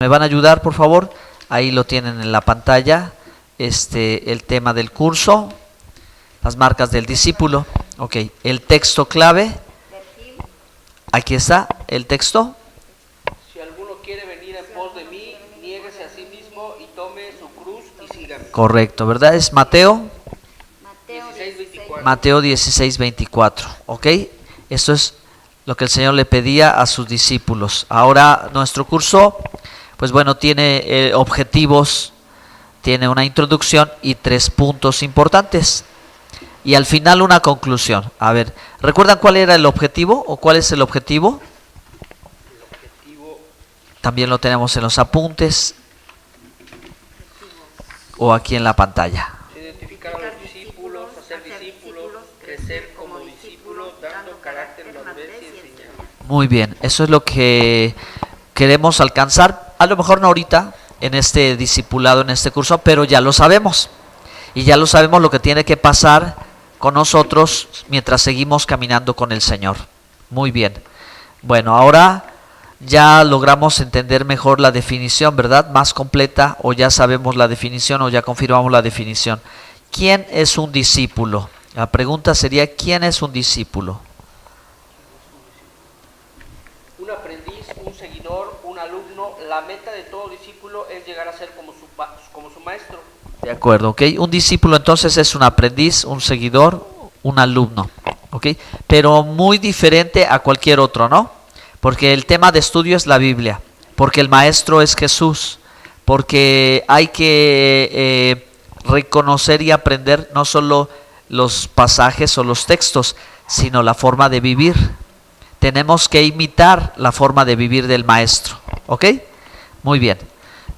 ¿Me van a ayudar, por favor? Ahí lo tienen en la pantalla, el tema del curso, las marcas del discípulo. Ok, el texto clave. Aquí está el texto. Si alguno quiere venir en pos de mí, niéguese a sí mismo y tome su cruz y sígame. Correcto, ¿verdad? Es Mateo 16:24. Mateo 16:24. Ok, esto es lo que el Señor le pedía a sus discípulos. Ahora nuestro curso, pues bueno, tiene objetivos, tiene una introducción y 3 puntos importantes. Y al final una conclusión. A ver, ¿recuerdan cuál era el objetivo o cuál es el objetivo? El objetivo También lo tenemos en los apuntes o aquí en la pantalla. es identificar a los discípulos, hacer discípulos, crecer como discípulos, dando carácter, madurez y enseñanza. Muy bien, eso es lo que queremos alcanzar. A lo mejor no ahorita, en este discipulado, en este curso, pero ya lo sabemos. Y ya lo sabemos lo que tiene que pasar con nosotros mientras seguimos caminando con el Señor. Muy bien. Bueno, ahora ya logramos entender mejor la definición, ¿verdad? Más completa, o ya sabemos la definición o ya confirmamos la definición. ¿Quién es un discípulo? La pregunta sería, ¿quién es un discípulo? Un aprendiz, un seguidor, un alumno. La meta de todo discípulo es llegar a ser como su maestro. De acuerdo, ¿ok? Un discípulo entonces es un aprendiz, un seguidor, un alumno, ¿ok? Pero muy diferente a cualquier otro, ¿no? Porque el tema de estudio es la Biblia, porque el maestro es Jesús, porque hay que reconocer y aprender no solo los pasajes o los textos, sino la forma de vivir. Tenemos que imitar la forma de vivir del maestro, ¿ok? Muy bien.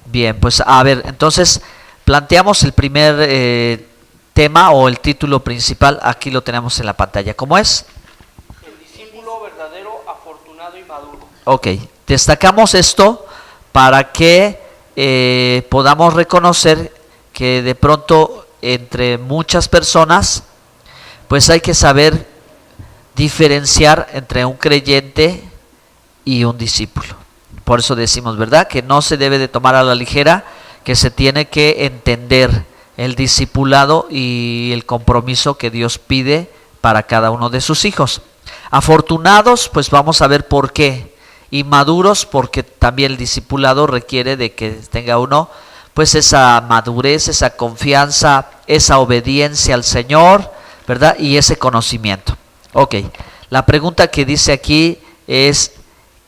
Bien, pues a ver, entonces planteamos el primer tema o el título principal, aquí lo tenemos en la pantalla. ¿Cómo es? El discípulo verdadero, afortunado y maduro. Ok, destacamos esto para que podamos reconocer que de pronto entre muchas personas, pues hay que saber diferenciar entre un creyente y un discípulo. Por eso decimos, ¿verdad?, que no se debe de tomar a la ligera, que se tiene que entender el discipulado y el compromiso que Dios pide para cada uno de sus hijos. Afortunados, pues vamos a ver por qué. Y maduros, porque también el discipulado requiere de que tenga uno pues esa madurez, esa confianza, esa obediencia al Señor, ¿verdad? Y ese conocimiento. Ok, la pregunta que dice aquí es,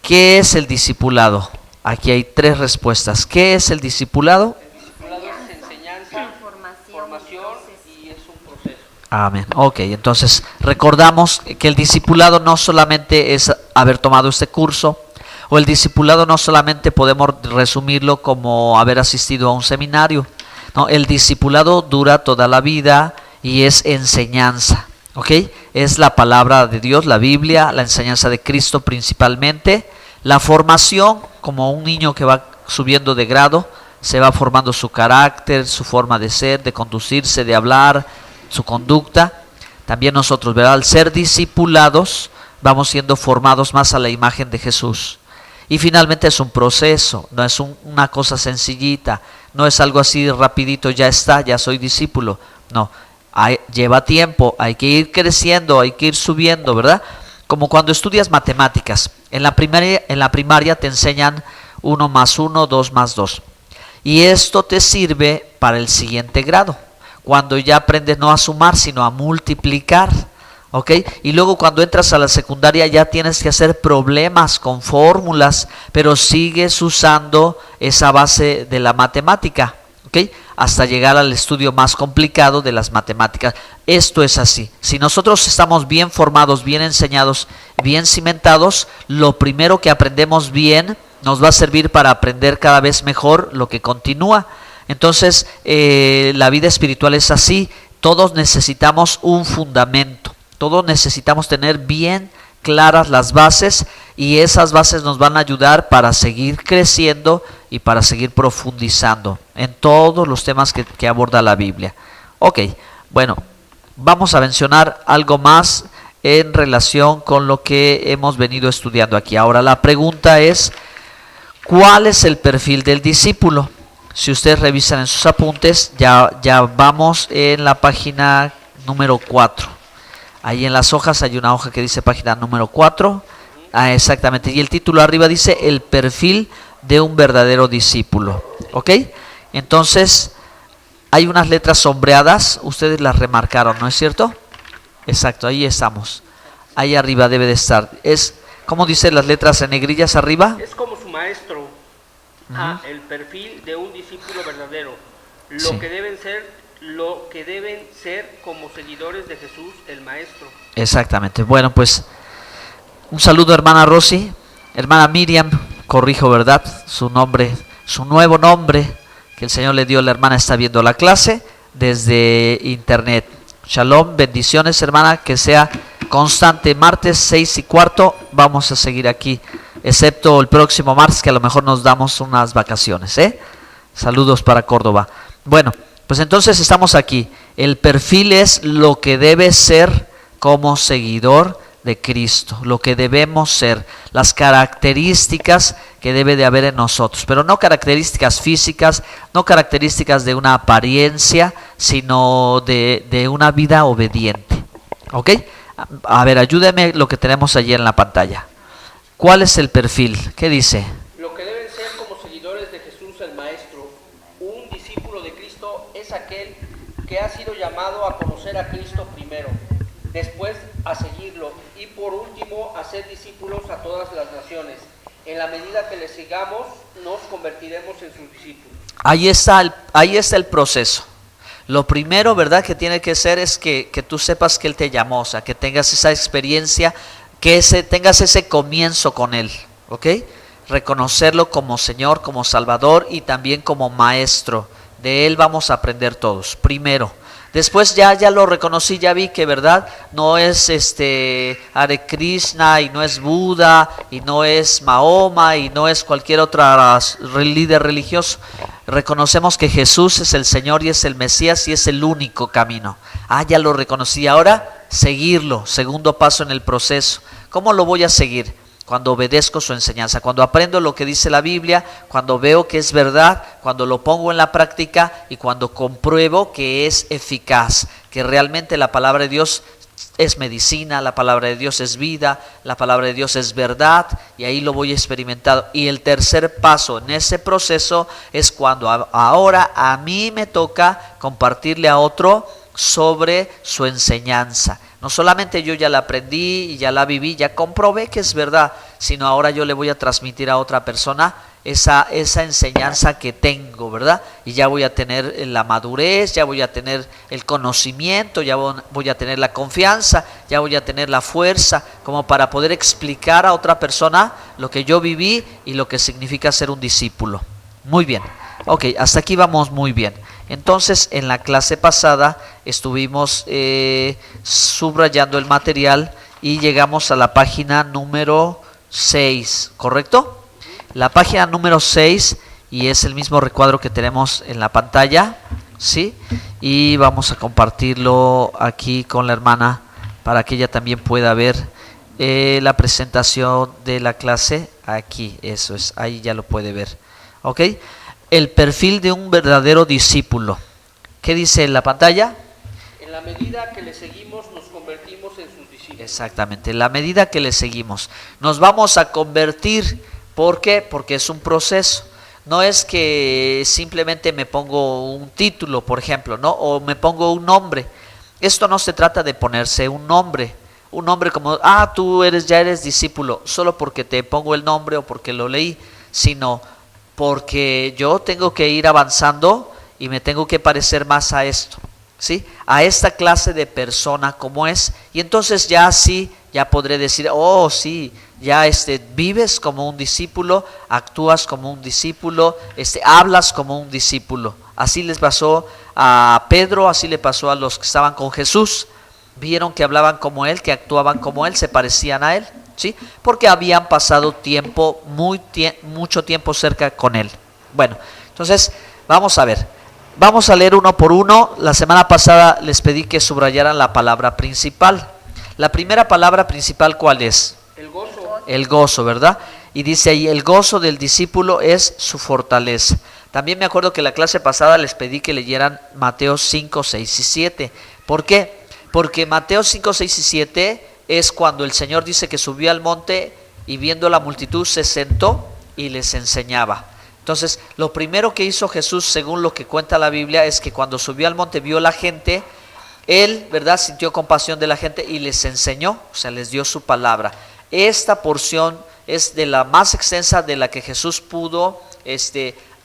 ¿qué es el discipulado? Aquí hay 3 respuestas. ¿Qué es el discipulado? El discipulado es enseñanza, formación y es un proceso. Amén. Ok, entonces recordamos que el discipulado no solamente es haber tomado este curso, o el discipulado no solamente podemos resumirlo como haber asistido a un seminario. No, el discipulado dura toda la vida y es enseñanza. ¿Ok? Es la palabra de Dios, la Biblia, la enseñanza de Cristo principalmente, la formación, como un niño que va subiendo de grado, se va formando su carácter, su forma de ser, de conducirse, de hablar, su conducta. También nosotros, ¿verdad?, al ser discipulados, vamos siendo formados más a la imagen de Jesús. Y finalmente es un proceso, no es una cosa sencillita, no es algo así rapidito, ya está, ya soy discípulo. No, lleva tiempo, hay que ir creciendo, hay que ir subiendo, ¿verdad? Como cuando estudias matemáticas, en la primaria te enseñan 1 más 1, 2 más 2. Y esto te sirve para el siguiente grado, cuando ya aprendes no a sumar, sino a multiplicar. ¿Ok? Y luego cuando entras a la secundaria ya tienes que hacer problemas con fórmulas, pero sigues usando esa base de la matemática, ¿ok?, hasta llegar al estudio más complicado de las matemáticas. Esto es así. Si nosotros estamos bien formados, bien enseñados, bien cimentados, lo primero que aprendemos bien nos va a servir para aprender cada vez mejor lo que continúa. Entonces, la vida espiritual es así. Todos necesitamos un fundamento. Todos necesitamos tener bien claras las bases, y esas bases nos van a ayudar para seguir creciendo y para seguir profundizando en todos los temas que aborda la Biblia. Ok, bueno, vamos a mencionar algo más en relación con lo que hemos venido estudiando aquí. Ahora la pregunta es, ¿Cuál es el perfil del discípulo? Si ustedes revisan en sus apuntes, ya vamos en la página número 4. Ahí en las hojas hay una hoja que dice página número 4. Exactamente. Y el título arriba dice el perfil de un verdadero discípulo. ¿Ok? Entonces, hay unas letras sombreadas. Ustedes las remarcaron, ¿no es cierto? Exacto, ahí estamos. Ahí arriba debe de estar. ¿Cómo dice las letras en negrillas arriba? Es como su maestro. El perfil de un discípulo verdadero. Sí. Lo que deben ser como seguidores de Jesús, el maestro. Exactamente. Bueno, pues un saludo, hermana Rosy, hermana Miriam, corrijo, ¿verdad? Su nombre, su nuevo nombre que el Señor le dio. La hermana está viendo la clase desde internet. Shalom, bendiciones, hermana, que sea constante. Martes 6:15 vamos a seguir aquí, excepto el próximo martes que a lo mejor nos damos unas vacaciones, ¿eh? Saludos para Córdoba. Bueno, pues entonces estamos aquí. El perfil es lo que debe ser como seguidor de Cristo, lo que debemos ser, las características que debe de haber en nosotros, pero no características físicas, no características de una apariencia, sino de una vida obediente. ¿Ok? A ver, ayúdeme lo que tenemos allí en la pantalla. ¿Cuál es el perfil? ¿Qué dice? Lo que deben ser como seguidores de Jesús el Maestro. Un discípulo de Cristo es aquel que ha sido llamado a conocer a Cristo primero, después a seguirlo y por último a ser discípulos a todas las naciones. En la medida que le sigamos, nos convertiremos en sus discípulos. Ahí está el proceso. Lo primero, ¿verdad?, que tiene que ser es que tú sepas que Él te llamó, o sea, que tengas esa experiencia, que tengas ese comienzo con Él, ¿ok? Reconocerlo como Señor, como Salvador y también como Maestro. De Él vamos a aprender todos, primero. Después ya lo reconocí, ya vi que, ¿verdad?, no es Hare Krishna y no es Buda y no es Mahoma y no es cualquier otra líder religioso. Reconocemos que Jesús es el Señor y es el Mesías y es el único camino. Ya lo reconocí. Ahora seguirlo, segundo paso en el proceso. ¿Cómo lo voy a seguir? Cuando obedezco su enseñanza, cuando aprendo lo que dice la Biblia, cuando veo que es verdad, cuando lo pongo en la práctica y cuando compruebo que es eficaz, que realmente la palabra de Dios es medicina, la palabra de Dios es vida, la palabra de Dios es verdad, y ahí lo voy experimentando. Y el tercer paso en ese proceso es cuando ahora a mí me toca compartirle a otro sobre su enseñanza. No solamente yo ya la aprendí y ya la viví, ya comprobé que es verdad, sino ahora yo le voy a transmitir a otra persona esa enseñanza que tengo, ¿verdad? Y ya voy a tener la madurez, ya voy a tener el conocimiento, ya voy a tener la confianza, ya voy a tener la fuerza como para poder explicar a otra persona lo que yo viví y lo que significa ser un discípulo. Muy bien. Ok, hasta aquí vamos muy bien. Entonces, en la clase pasada estuvimos subrayando el material y llegamos a la página número 6, ¿correcto? La página número 6, y es el mismo recuadro que tenemos en la pantalla, ¿sí? Y vamos a compartirlo aquí con la hermana para que ella también pueda ver la presentación de la clase. Aquí, eso es, ahí ya lo puede ver, ¿ok? El perfil de un verdadero discípulo. ¿Qué dice en la pantalla? En la medida que le seguimos, nos convertimos en sus discípulos. Exactamente, en la medida que le seguimos. Nos vamos a convertir. ¿Por qué? Porque es un proceso. No es que simplemente me pongo un título, por ejemplo, ¿no? O me pongo un nombre. Esto no se trata de ponerse un nombre. Un nombre como, tú ya eres discípulo, solo porque te pongo el nombre o porque lo leí, sino porque yo tengo que ir avanzando y me tengo que parecer más a esto, ¿sí? A esta clase de persona como es, y entonces ya sí, ya podré decir, sí, ya vives como un discípulo, actúas como un discípulo, hablas como un discípulo. Así les pasó a Pedro, así le pasó a los que estaban con Jesús. Vieron que hablaban como Él, que actuaban como Él, se parecían a Él, ¿sí? Porque habían pasado mucho tiempo cerca con Él. Bueno, entonces vamos a ver. Vamos a leer uno por uno. La semana pasada les pedí que subrayaran la palabra principal. La primera palabra principal, ¿cuál es? El gozo. El gozo, ¿verdad? Y dice ahí, el gozo del discípulo es su fortaleza. También me acuerdo que la clase pasada les pedí que leyeran Mateo 5, 6 y 7. ¿Por qué? Porque Mateo 5, 6 y 7 es cuando el Señor dice que subió al monte y viendo la multitud se sentó y les enseñaba. Entonces, lo primero que hizo Jesús, según lo que cuenta la Biblia, es que cuando subió al monte vio la gente, él, ¿verdad?, sintió compasión de la gente y les enseñó, o sea, les dio su palabra. Esta porción es de la más extensa de la que Jesús pudo,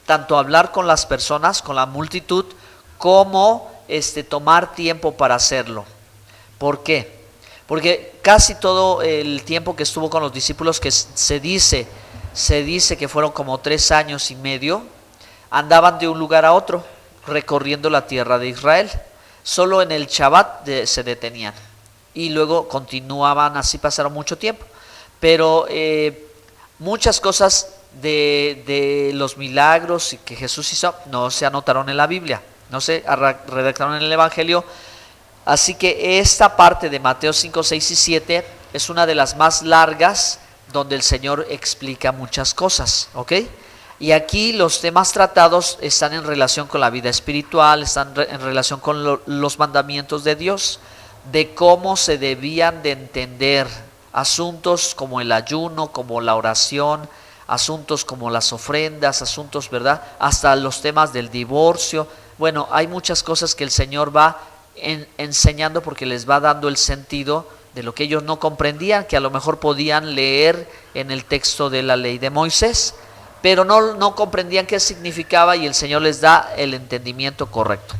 tanto hablar con las personas, con la multitud, como tomar tiempo para hacerlo. ¿Por qué? Porque casi todo el tiempo que estuvo con los discípulos, que se dice que fueron como 3 años y medio, andaban de un lugar a otro, recorriendo la tierra de Israel. Solo en el Shabbat se detenían y luego continuaban, así pasaron mucho tiempo. Pero muchas cosas de los milagros que Jesús hizo no se anotaron en la Biblia, no se redactaron en el Evangelio. Así que esta parte de Mateo 5, 6 y 7 es una de las más largas, donde el Señor explica muchas cosas, ¿ok? Y aquí los temas tratados están en relación con la vida espiritual, están en relación con los mandamientos de Dios, de cómo se debían de entender asuntos como el ayuno, como la oración, asuntos como las ofrendas, asuntos, ¿verdad?, hasta los temas del divorcio. Bueno, hay muchas cosas que el Señor va enseñando porque les va dando el sentido de lo que ellos no comprendían, que a lo mejor podían leer en el texto de la ley de Moisés, pero no comprendían qué significaba, y el Señor les da el entendimiento correcto.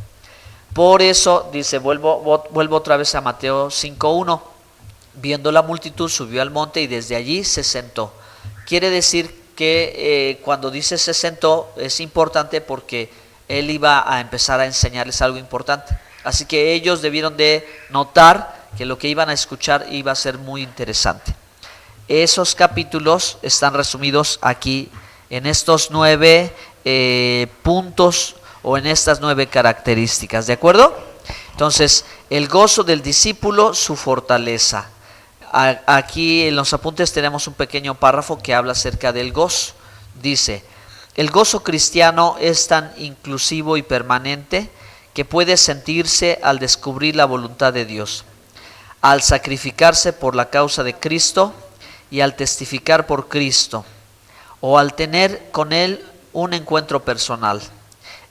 Por eso dice, vuelvo otra vez a Mateo 5:1, viendo la multitud subió al monte y desde allí se sentó. Quiere decir que cuando dice se sentó es importante porque él iba a empezar a enseñarles algo importante. Así que ellos debieron de notar que lo que iban a escuchar iba a ser muy interesante. Esos capítulos están resumidos aquí en estos 9 puntos o en estas 9 características, ¿de acuerdo? Entonces, el gozo del discípulo, su fortaleza. Aquí en los apuntes tenemos un pequeño párrafo que habla acerca del gozo. Dice, el gozo cristiano es tan inclusivo y permanente que puede sentirse al descubrir la voluntad de Dios, al sacrificarse por la causa de Cristo y al testificar por Cristo, o al tener con Él un encuentro personal.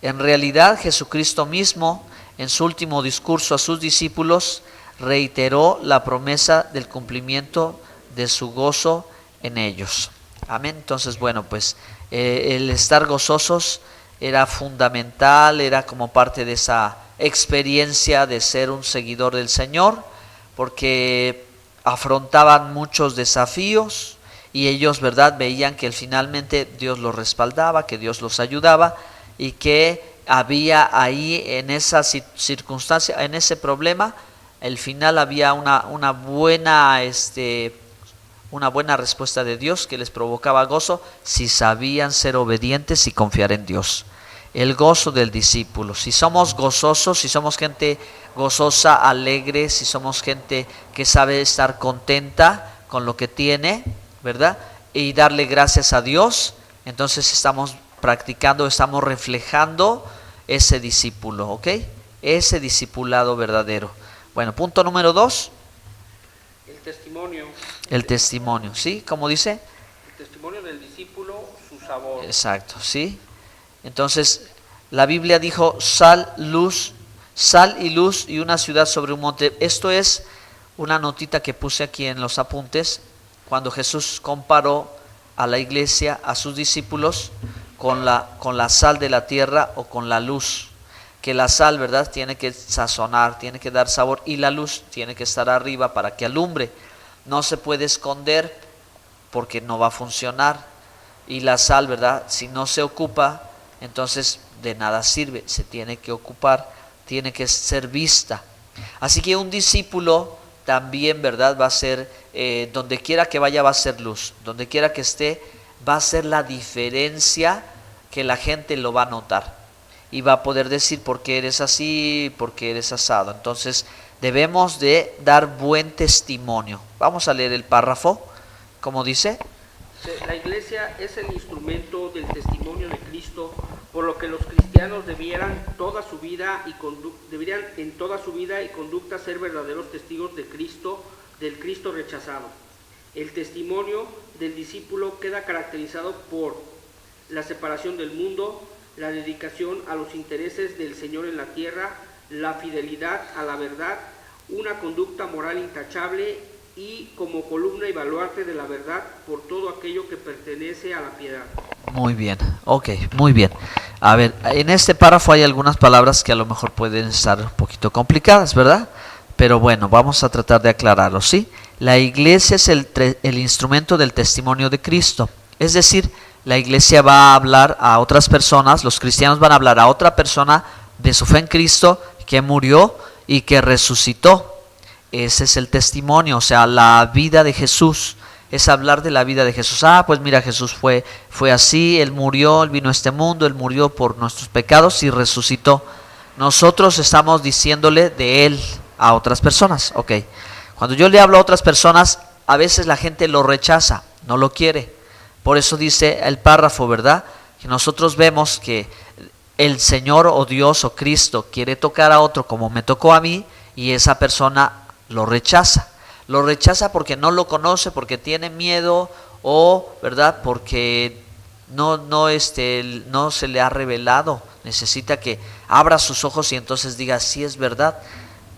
En realidad, Jesucristo mismo, en su último discurso a sus discípulos, reiteró la promesa del cumplimiento de su gozo en ellos. Amén. Entonces, bueno, pues el estar gozosos era fundamental, era como parte de esa experiencia de ser un seguidor del Señor, porque afrontaban muchos desafíos y ellos, ¿verdad?, veían que finalmente Dios los respaldaba, que Dios los ayudaba y que había ahí en esa circunstancia, en ese problema, al final había una buena respuesta de Dios que les provocaba gozo si sabían ser obedientes y confiar en Dios. El gozo del discípulo. Si somos gozosos, si somos gente gozosa, alegre, si somos gente que sabe estar contenta con lo que tiene, ¿verdad?, y darle gracias a Dios, entonces estamos practicando, estamos reflejando ese discípulo, ¿ok? Ese discipulado verdadero. Bueno, punto número 2. El testimonio. El testimonio, ¿sí? ¿Cómo dice? El testimonio del discípulo, su sabor. Exacto, ¿sí? Entonces, la Biblia dijo, sal y luz y una ciudad sobre un monte. Esto es una notita que puse aquí en los apuntes, cuando Jesús comparó a la iglesia, a sus discípulos, con la sal de la tierra o con la luz. Que la sal, ¿verdad?, tiene que sazonar, tiene que dar sabor, y la luz tiene que estar arriba para que alumbre. No se puede esconder porque no va a funcionar. Y la sal, ¿verdad?, si no se ocupa, entonces de nada sirve, se tiene que ocupar, tiene que ser vista. Así que un discípulo también, ¿verdad?, va a ser, donde quiera que vaya va a ser luz, donde quiera que esté va a ser la diferencia que la gente lo va a notar y va a poder decir por qué eres así, por qué eres asado. Entonces debemos de dar buen testimonio. Vamos a leer el párrafo ¿Cómo dice? La iglesia es el instrumento del testimonio de Cristo, por lo que los cristianos deberían en toda su vida y conducta ser verdaderos testigos de Cristo, del Cristo rechazado. El testimonio del discípulo queda caracterizado por la separación del mundo, la dedicación a los intereses del Señor en la tierra, la fidelidad a la verdad, una conducta moral intachable y como columna y baluarte de la verdad por todo aquello que pertenece a la piedad. Muy bien, ok, muy bien. A ver, en este párrafo hay algunas palabras que a lo mejor pueden estar un poquito complicadas, ¿verdad? Pero bueno, vamos a tratar de aclararlo, ¿sí? La iglesia es el instrumento del testimonio de Cristo. Es decir, la iglesia va a hablar a otras personas, los cristianos van a hablar a otra persona de su fe en Cristo que murió y que resucitó. Ese es el testimonio, o sea, la vida de Jesús. Es hablar de la vida de Jesús. Ah, pues mira, Jesús fue así, Él murió, Él vino a este mundo, Él murió por nuestros pecados y resucitó. Nosotros estamos diciéndole de Él a otras personas, ok. Cuando yo le hablo a otras personas, a veces la gente lo rechaza, no lo quiere. Por eso dice el párrafo, ¿verdad? Que nosotros vemos que el Señor o Dios o Cristo quiere tocar a otro como me tocó a mí y esa persona lo rechaza. Lo rechaza porque no lo conoce, porque tiene miedo o, ¿verdad? Porque no se le ha revelado. Necesita que abra sus ojos y entonces diga, sí es verdad.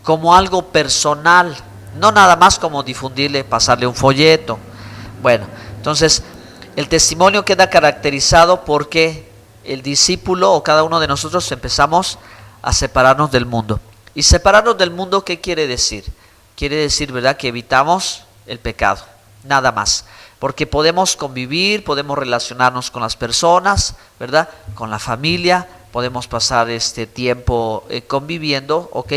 Como algo personal, no nada más como difundirle, pasarle un folleto. Bueno, entonces el testimonio queda caracterizado porque el discípulo o cada uno de nosotros empezamos a separarnos del mundo. Y separarnos del mundo, ¿qué quiere decir? Quiere decir, ¿verdad?, que evitamos el pecado, nada más. Porque podemos convivir, podemos relacionarnos con las personas, ¿verdad?, con la familia, podemos pasar este tiempo conviviendo, ¿ok?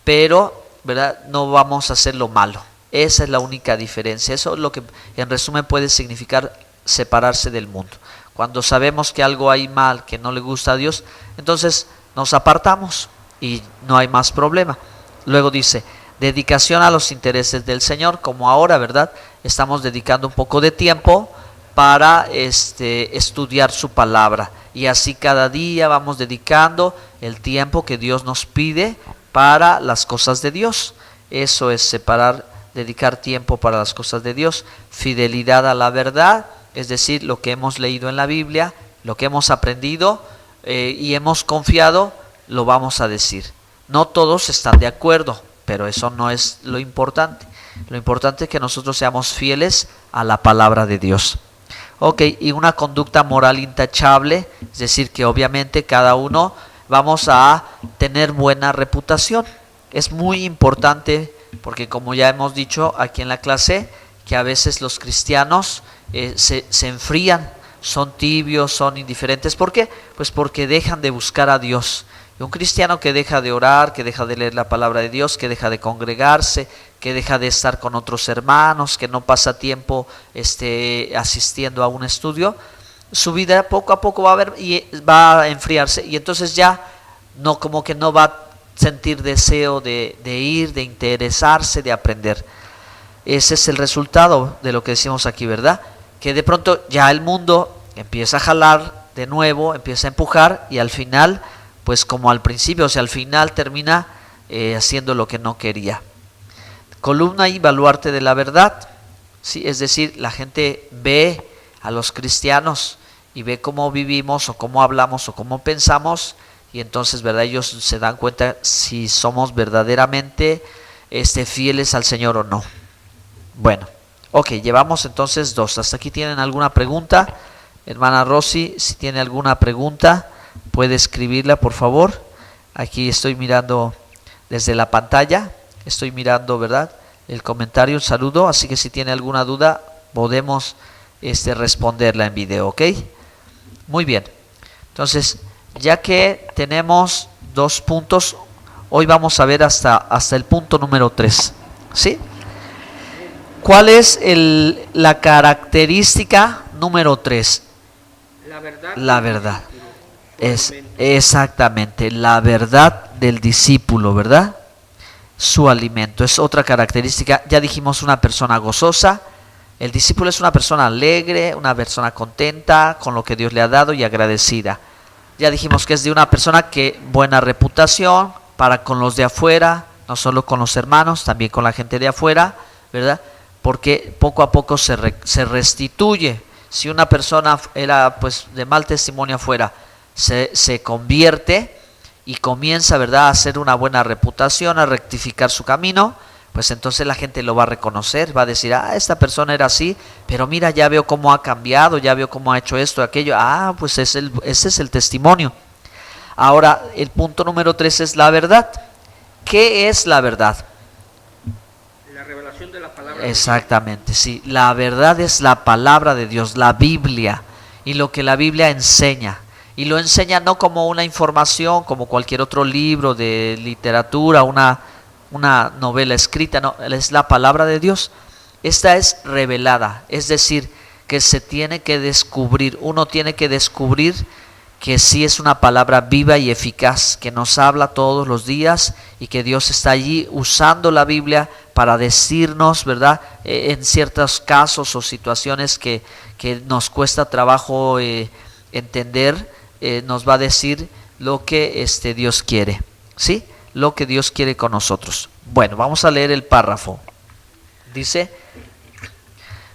Pero, ¿verdad?, no vamos a hacer lo malo. Esa es la única diferencia. Eso es lo que en resumen puede significar separarse del mundo. Cuando sabemos que algo hay mal, que no le gusta a Dios, entonces nos apartamos y no hay más problema. Luego dice, dedicación a los intereses del Señor, como ahora, ¿verdad? Estamos dedicando un poco de tiempo para estudiar su palabra. Y así cada día vamos dedicando el tiempo que Dios nos pide para las cosas de Dios. Eso es dedicar tiempo para las cosas de Dios. Fidelidad a la verdad, es decir, lo que hemos leído en la Biblia, lo que hemos aprendido y hemos confiado, lo vamos a decir. No todos están de acuerdo, pero eso no es lo importante. Lo importante es que nosotros seamos fieles a la palabra de Dios. Ok, y una conducta moral intachable, es decir, que obviamente cada uno vamos a tener buena reputación. Es muy importante porque, como ya hemos dicho aquí en la clase, que a veces los cristianos se enfrían, son tibios, son indiferentes. ¿Por qué? Pues porque dejan de buscar a Dios. Y un cristiano que deja de orar, que deja de leer la palabra de Dios, que deja de congregarse, que deja de estar con otros hermanos, que no pasa tiempo asistiendo a un estudio, su vida poco a poco va a enfriarse y entonces ya como que no va a sentir deseo de ir, de interesarse, de aprender. Ese es el resultado de lo que decimos aquí, ¿verdad? Que de pronto ya el mundo empieza a jalar de nuevo, empieza a empujar y al final, pues como al principio, o sea, al final termina haciendo lo que no quería. Columna y baluarte de la verdad, ¿sí? Es decir, la gente ve a los cristianos y ve cómo vivimos o cómo hablamos o cómo pensamos y entonces, ¿verdad?, ellos se dan cuenta si somos verdaderamente fieles al Señor o no. Bueno, ok, llevamos entonces 2. ¿Hasta aquí tienen alguna pregunta? Hermana Rosy, si tiene alguna pregunta, puede escribirla, por favor. Aquí estoy mirando desde la pantalla, estoy mirando, ¿verdad?, el comentario, el saludo, así que si tiene alguna duda, podemos responderla en video, ¿ok? Muy bien. Entonces, ya que tenemos 2 puntos, hoy vamos a ver hasta el punto número 3, ¿sí? ¿Cuál es la característica número 3? La verdad. La verdad. Es exactamente la verdad del discípulo, ¿verdad? Su alimento es otra característica. Ya dijimos, una persona gozosa, El discípulo es una persona alegre, una persona contenta con lo que Dios le ha dado y agradecida. Ya dijimos que es de una persona que buena reputación para con los de afuera, no solo con los hermanos, también con la gente de afuera, ¿verdad? Porque poco a poco se restituye. Si una persona era pues de mal testimonio afuera, se convierte y comienza, ¿verdad?, a hacer una buena reputación, a rectificar su camino, pues entonces la gente lo va a reconocer, va a decir, esta persona era así, pero mira, ya veo cómo ha cambiado, ya veo cómo ha hecho esto, aquello, pues ese es el testimonio. Ahora, el punto número 3 es la verdad. ¿Qué es la verdad? La revelación de la palabra. Exactamente, sí, la verdad es la palabra de Dios, la Biblia, y lo que la Biblia enseña. Y lo enseña no como una información, como cualquier otro libro de literatura, una novela escrita, no, es la palabra de Dios. Esta es revelada, es decir, que se tiene que descubrir, uno tiene que descubrir que sí es una palabra viva y eficaz, que nos habla todos los días y que Dios está allí usando la Biblia para decirnos, ¿verdad?, en ciertos casos o situaciones que nos cuesta trabajo entender, nos va a decir lo que Dios quiere, ¿sí? Lo que Dios quiere con nosotros. Bueno, vamos a leer el párrafo. Dice: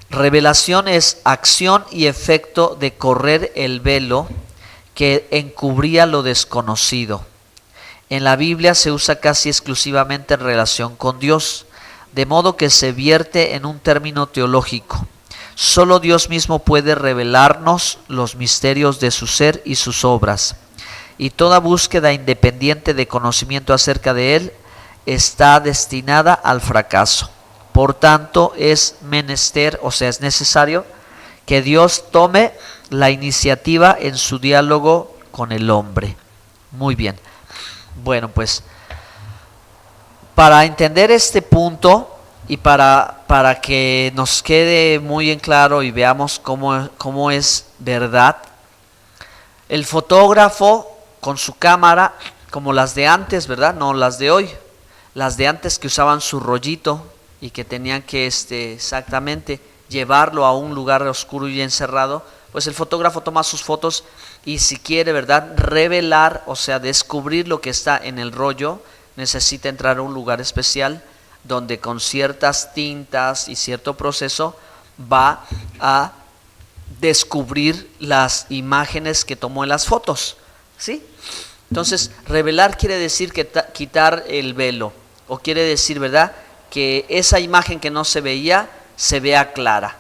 revelación es acción y efecto de correr el velo que encubría lo desconocido. En la Biblia se usa casi exclusivamente en relación con Dios, de modo que se vierte en un término teológico. Solo Dios mismo puede revelarnos los misterios de su ser y sus obras, y toda búsqueda independiente de conocimiento acerca de Él está destinada al fracaso. Por tanto, es menester, o sea, es necesario que Dios tome la iniciativa en su diálogo con el hombre. Muy bien. Bueno, pues para entender este punto y para que nos quede muy en claro y veamos cómo es verdad, el fotógrafo con su cámara, como las de antes, ¿verdad? No las de hoy. Las de antes que usaban su rollito y que tenían que exactamente llevarlo a un lugar oscuro y encerrado, pues el fotógrafo toma sus fotos y si quiere, ¿verdad?, revelar, o sea, descubrir lo que está en el rollo, necesita entrar a un lugar especial donde con ciertas tintas y cierto proceso va a descubrir las imágenes que tomó en las fotos, ¿sí? Entonces, revelar quiere decir que quitar el velo, o quiere decir, ¿verdad?, que esa imagen que no se veía, se vea clara.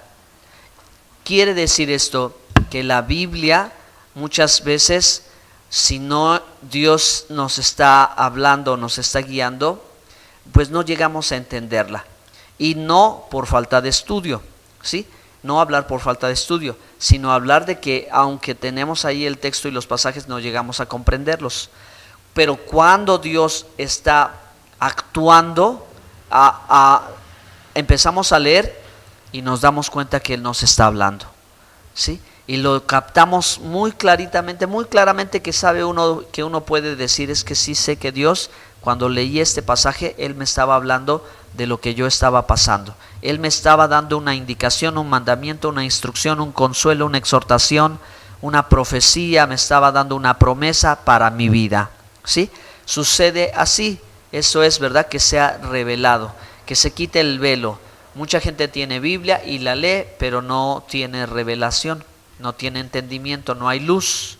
Quiere decir esto, que la Biblia muchas veces, si no Dios nos está hablando, nos está guiando, pues no llegamos a entenderla. Y no por falta de estudio, ¿sí? No hablar por falta de estudio, sino hablar de que aunque tenemos ahí el texto y los pasajes, no llegamos a comprenderlos. Pero cuando Dios está actuando, empezamos a leer y nos damos cuenta que Él nos está hablando, ¿sí? Y lo captamos muy claramente que sabe uno, que uno puede decir, es que sí sé que Dios, cuando leí este pasaje, Él me estaba hablando de lo que yo estaba pasando. Él me estaba dando una indicación, un mandamiento, una instrucción, un consuelo, una exhortación, una profecía, me estaba dando una promesa para mi vida, ¿sí? Sucede así, eso es, ¿verdad?, que se ha revelado, que se quite el velo. Mucha gente tiene Biblia y la lee, pero no tiene revelación, no tiene entendimiento, no hay luz.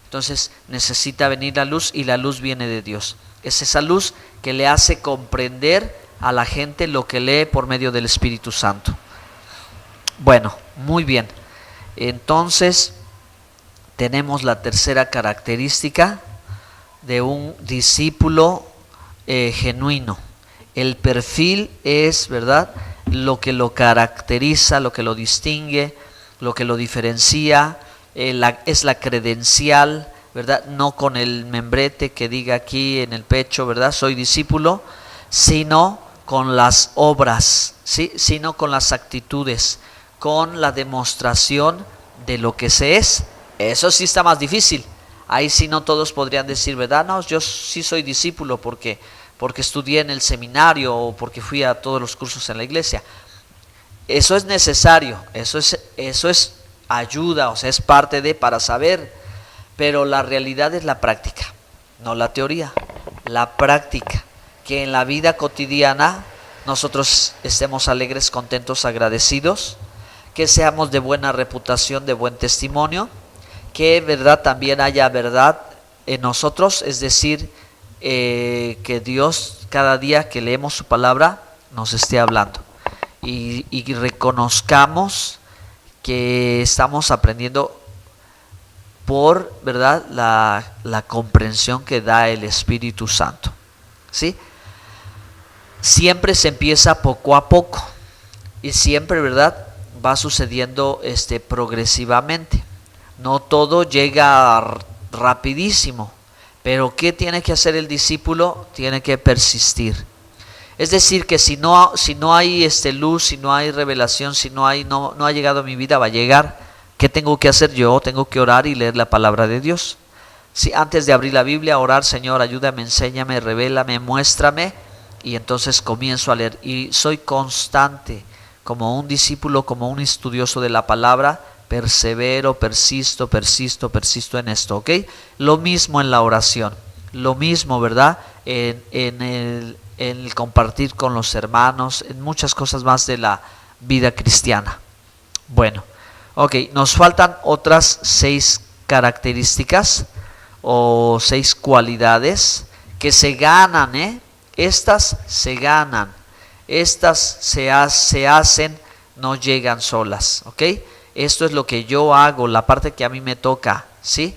Entonces necesita venir la luz y la luz viene de Dios. Es esa luz que le hace comprender a la gente lo que lee por medio del Espíritu Santo. Bueno, muy bien. Entonces tenemos la tercera característica de un discípulo genuino. El perfil es, ¿verdad?, lo que lo caracteriza, lo que lo distingue, lo que lo diferencia, es la credencial, ¿verdad? No con el membrete que diga aquí en el pecho, ¿verdad?, soy discípulo, sino con las obras, ¿sí?, sino con las actitudes, con la demostración de lo que se es. Eso sí está más difícil. Ahí sí no todos podrían decir, ¿verdad?, no, yo sí soy discípulo porque estudié en el seminario o porque fui a todos los cursos en la iglesia. Eso es necesario, eso es ayuda, o sea, es parte de para saber, pero la realidad es la práctica, no la teoría, la práctica, que en la vida cotidiana nosotros estemos alegres, contentos, agradecidos, que seamos de buena reputación, de buen testimonio, que verdad también haya verdad en nosotros, es decir, que Dios cada día que leemos su palabra nos esté hablando y reconozcamos que estamos aprendiendo por verdad la comprensión que da el Espíritu Santo, ¿sí? Siempre se empieza poco a poco y siempre, verdad, va sucediendo progresivamente. No todo llega rapidísimo, pero ¿qué tiene que hacer el discípulo? Tiene que persistir. Es decir, que si no hay luz, si no hay revelación, si no ha llegado a mi vida, va a llegar. ¿Qué tengo que hacer yo? Tengo que orar y leer la palabra de Dios. Si antes de abrir la Biblia, orar, Señor, ayúdame, enséñame, revélame, muéstrame, y entonces comienzo a leer. Y soy constante, como un discípulo, como un estudioso de la palabra, persevero, persisto en esto, ¿ok? Lo mismo en la oración, lo mismo, ¿verdad? En el compartir con los hermanos, en muchas cosas más de la vida cristiana. Bueno, ok, nos faltan otras 6 características o 6 cualidades que se ganan, ¿eh? Estas se ganan, estas se hacen, no llegan solas, ¿ok? Esto es lo que yo hago, la parte que a mí me toca, ¿sí?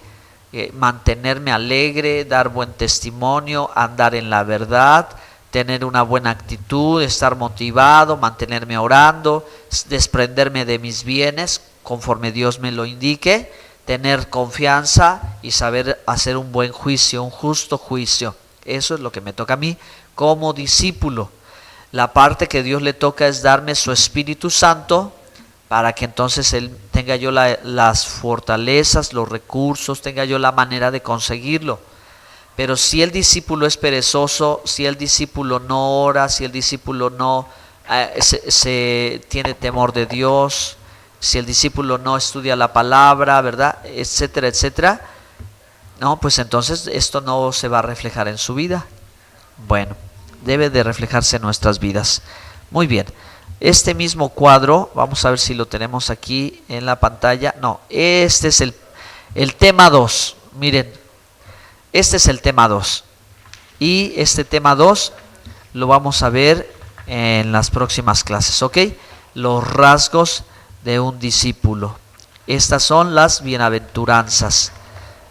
Mantenerme alegre, dar buen testimonio, andar en la verdad, tener una buena actitud, estar motivado, mantenerme orando, desprenderme de mis bienes conforme Dios me lo indique, tener confianza y saber hacer un buen juicio, un justo juicio. Eso es lo que me toca a mí como discípulo. La parte que Dios le toca es darme su Espíritu Santo para que entonces Él tenga yo las fortalezas, los recursos, tenga yo la manera de conseguirlo. Pero si el discípulo es perezoso, si el discípulo no ora, si el discípulo no tiene temor de Dios, si el discípulo no estudia la palabra, ¿verdad? Etcétera, etcétera. No, pues entonces esto no se va a reflejar en su vida. Bueno, debe de reflejarse en nuestras vidas. Muy bien. Este mismo cuadro, vamos a ver si lo tenemos aquí en la pantalla. No, este es el tema 2. Miren, este es el tema 2. Y este tema 2 lo vamos a ver en las próximas clases, ¿ok? Los rasgos de un discípulo. Estas son las bienaventuranzas.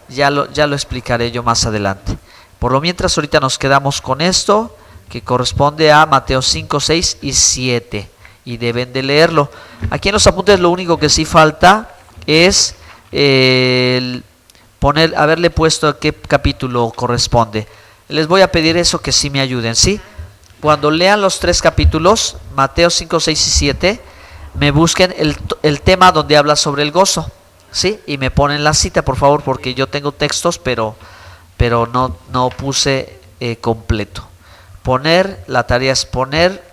Ya lo explicaré yo más adelante. Por lo mientras, ahorita nos quedamos con esto, que corresponde a Mateo 5, 6 y 7. Y deben de leerlo. Aquí en los apuntes lo único que sí falta es haberle puesto a qué capítulo corresponde. Les voy a pedir eso, que sí me ayuden, ¿sí? Cuando lean los 3 capítulos, Mateo 5, 6 y 7, me busquen el tema donde habla sobre el gozo, ¿sí? Y me ponen la cita, por favor, porque yo tengo textos, pero no puse completo. La tarea es poner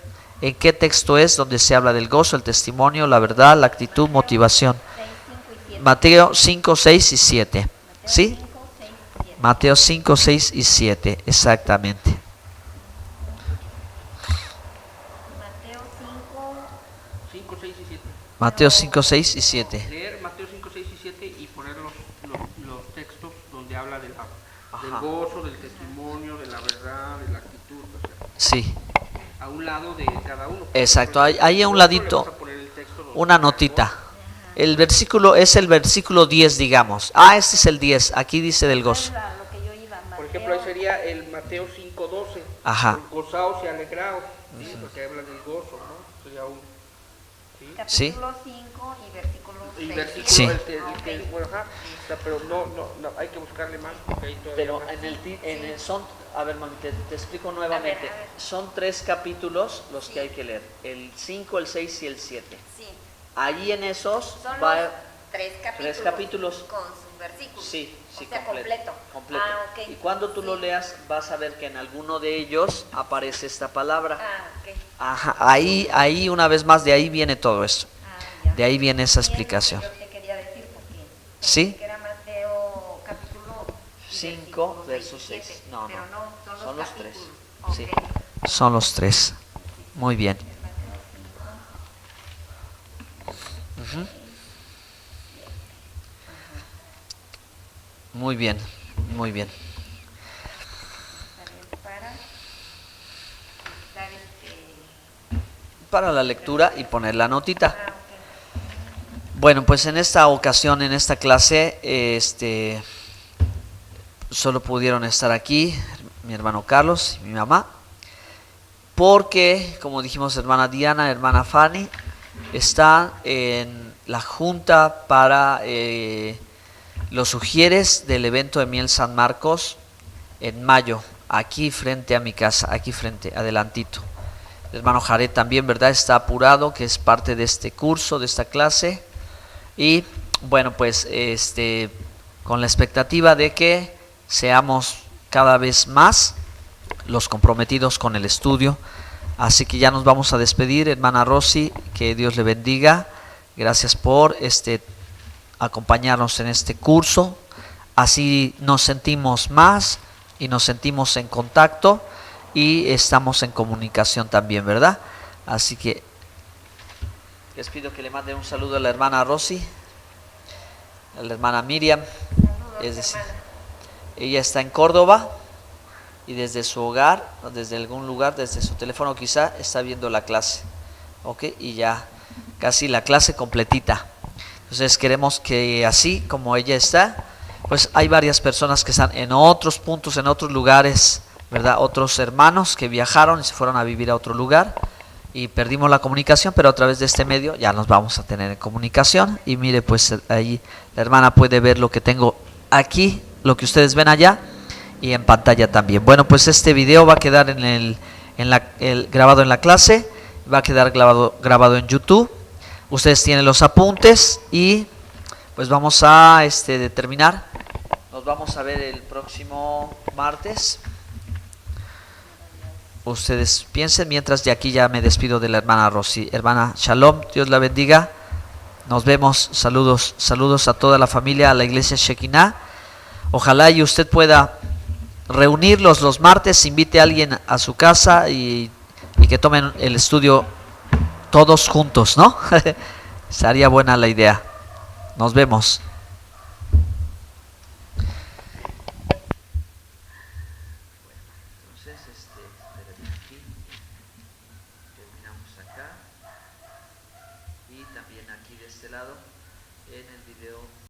en qué texto es donde se habla del gozo, el testimonio, la verdad, la actitud, motivación. Mateo 5, 6 y 7. ¿Sí? Mateo 5, 6 y 7, exactamente. Mateo 5, 6 y 7. Leer Mateo 5, 6 y 7 y poner los textos donde habla del gozo, del testimonio, de la verdad, de la actitud. O sea, sí. A un lado de cada uno. Exacto, ahí a un ladito una notita. El versículo es el versículo 10, digamos. Este es el 10, aquí dice del gozo. Por ejemplo, ahí sería el Mateo 5, 12. Ajá. Gozaos y alegraos, ¿sí? Porque habla del gozo, ¿no? Sería un... ¿Sí? Capítulo 5 y versículo 6. Y versículo, Sí. Bueno, ajá, o sea, pero no, hay que buscarle más, porque ahí todavía Pero a ver, mami, te explico nuevamente. A ver. Son 3 capítulos los que hay que leer. El 5, el 6 y el 7. Sí. Allí en esos Son va... los 3 capítulos. Con sus versículos. Sí, o sea, completo. completo. Ah, ok. Y cuando tú lo leas, vas a ver que en alguno de ellos aparece esta palabra. qué? Ajá, ahí una vez más, de ahí viene todo esto. Ya. De ahí viene esa Y es lo que explicación. yo te quería decir, porque ¿Sí? que era Mateo capítulo 5, verso 6. 27, No, pero no, no, son los 3. capítulos. Sí, Ok. son los 3. Muy bien. Ujú. Muy bien, muy bien. Está bien para dar Para la lectura y poner la notita. ok. Bueno, pues en esta ocasión, en esta clase, solo pudieron estar aquí mi hermano Carlos y mi mamá, porque, como dijimos, hermana Diana, hermana Fanny, está en la junta para los ujieres del evento de Miel San Marcos en mayo, aquí frente a mi casa, aquí frente, adelantito. El hermano Jared también, ¿verdad? Está apurado, que es parte de este curso, de esta clase. Y bueno, pues con la expectativa de que seamos cada vez más los comprometidos con el estudio. Así que ya nos vamos a despedir, hermana Rosy, que Dios le bendiga. Gracias por acompañarnos en este curso. Así nos sentimos más y nos sentimos en contacto y estamos en comunicación también, ¿verdad? Así que les pido que le manden un saludo a la hermana Rosy, a la hermana Miriam. Es decir, ella está en Córdoba y desde su hogar, o desde algún lugar, desde su teléfono quizá, está viendo la clase. ¿Ok? Y ya casi la clase completita. Entonces queremos que así como ella está, pues hay varias personas que están en otros puntos, en otros lugares, ¿verdad? Otros hermanos que viajaron y se fueron a vivir a otro lugar y perdimos la comunicación, pero a través de este medio ya nos vamos a tener en comunicación. Y mire, pues ahí la hermana puede ver lo que tengo aquí, lo que ustedes ven allá y en pantalla también. Bueno, pues este video va a quedar grabado en la clase, va a quedar grabado en YouTube. Ustedes tienen los apuntes y pues vamos a determinar. Nos vamos a ver el próximo martes. Ustedes piensen, mientras de aquí ya me despido de la hermana Rosy. Hermana, shalom, Dios la bendiga. Nos vemos, saludos a toda la familia, a la iglesia Shekinah. Ojalá y usted pueda reunirlos los martes, invite a alguien a su casa y que tomen el estudio todos juntos, ¿no? Estaría buena la idea. Nos vemos.